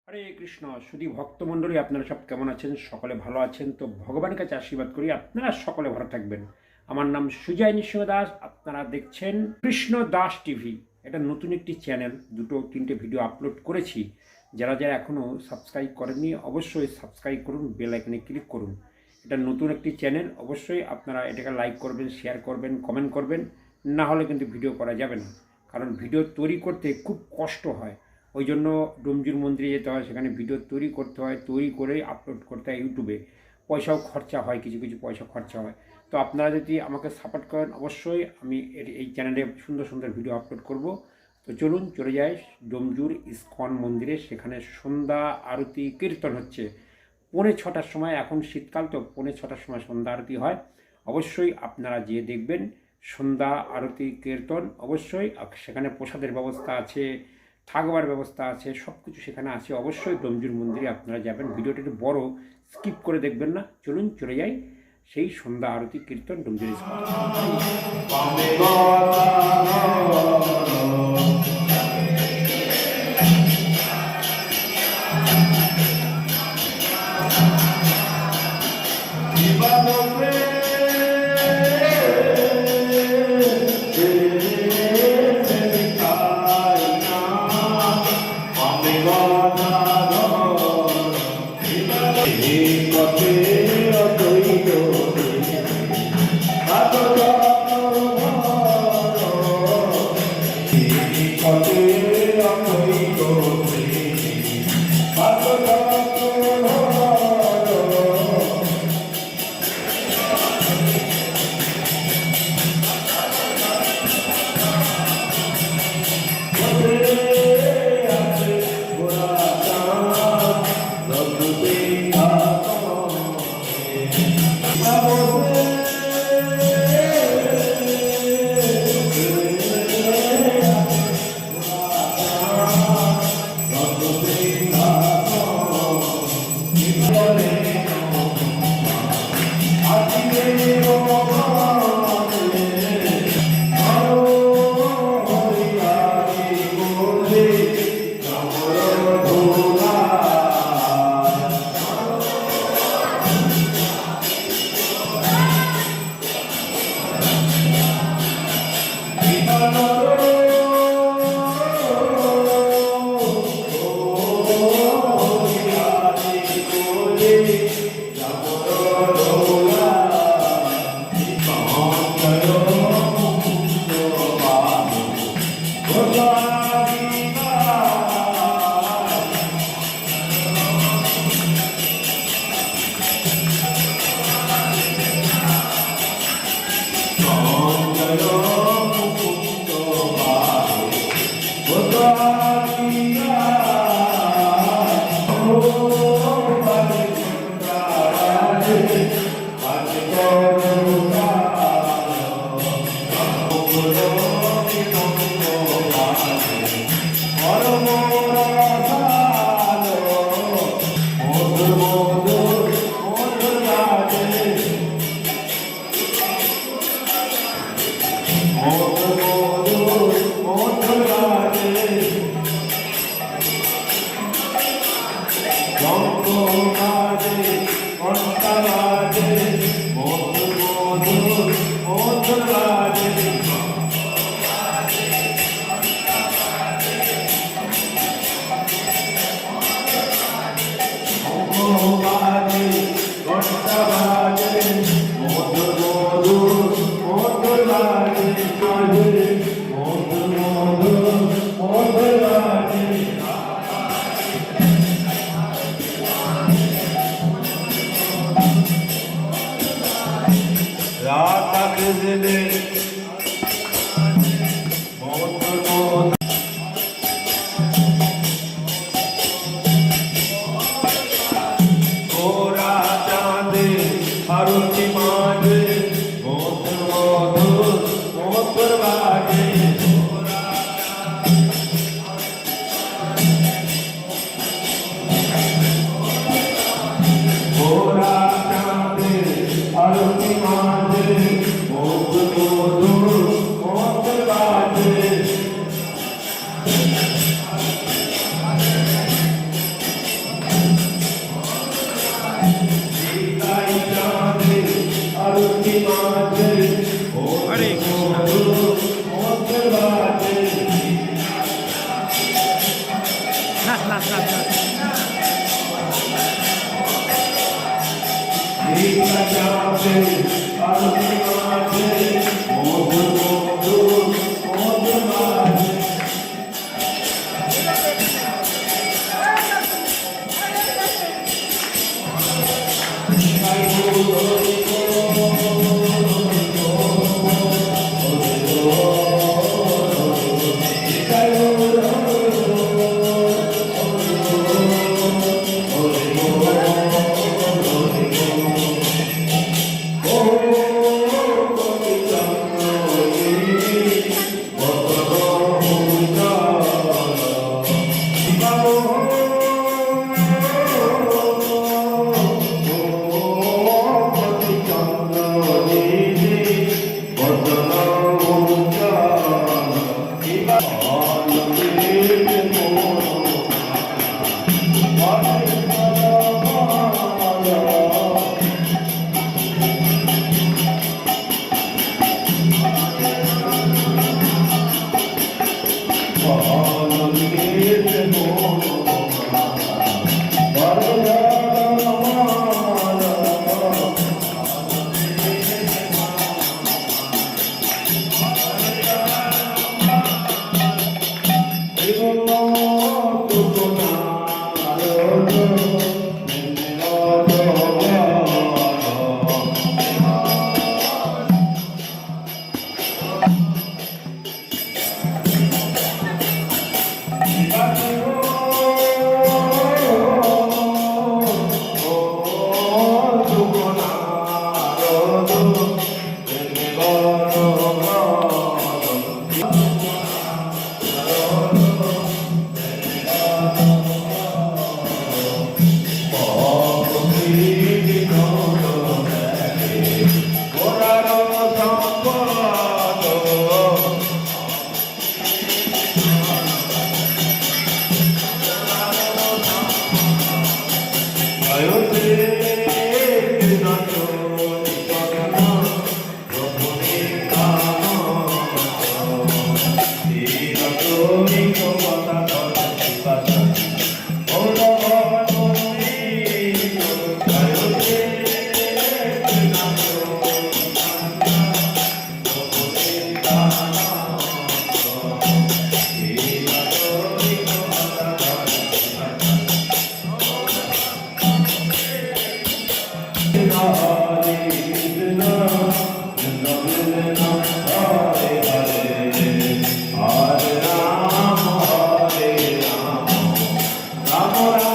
হরে কৃষ্ণ শুধু ভক্তমণ্ডলী, আপনারা সব কেমন আছেন? সকলে ভালো আছেন তো? ভগবানের কাছে আশীর্বাদ করি আপনারা সকলে ভালো থাকবেন। আমার নাম সুজয় নৃসিংহ দাস, আপনারা দেখছেন কৃষ্ণ দাস টিভি। এটা নতুন একটি চ্যানেল, 2-3টে ভিডিও আপলোড করেছি। যারা যারা এখনও সাবস্ক্রাইব করেননি অবশ্যই সাবস্ক্রাইব করুন, বেল আইকনে ক্লিক করুন। এটা নতুন একটি চ্যানেল, অবশ্যই আপনারা এটাকে লাইক করবেন, শেয়ার করবেন, কমেন্ট করবেন। না হলে কিন্তু ভিডিও করা যাবে না, কারণ ভিডিও তৈরি করতে খুব কষ্ট হয়। ওই জন্য ডোমজুর মন্দিরে যেতে হয়, সেখানে ভিডিও তৈরি করতে হয়, তৈরি করে আপলোড করতে হয় ইউটিউবে। পয়সাও খরচা হয়, কিছু কিছু পয়সা খরচা হয়। তো আপনারা যদি আমাকে সাপোর্ট করেন অবশ্যই আমি এই চ্যানেলে সুন্দর সুন্দর ভিডিও আপলোড করব। তো চলুন চলে যাই ডোমজুর ইস্কন মন্দিরে। সেখানে সন্ধ্যা আরতি কীর্তন হচ্ছে 5:45টার সময়। এখন শীতকাল তো 5:45টার সময় সন্ধ্যা আরতি হয়। অবশ্যই আপনারা যেয়ে দেখবেন সন্ধ্যা আরতি কীর্তন। অবশ্যই সেখানে প্রসাদের ব্যবস্থা আছে, থাকবার ব্যবস্থা আছে, সব কিছু সেখানে আছে। অবশ্যই ডোমজুর মন্দিরে আপনারা যাবেন। ভিডিওটা একটু বড়, স্কিপ করে দেখবেন না। চলুন চলে যাই সেই সন্ধ্যা আরতি কীর্তন Domjur ISKCON. Ora, Cante, Arati Mande, Modu Modu. Hare Rama,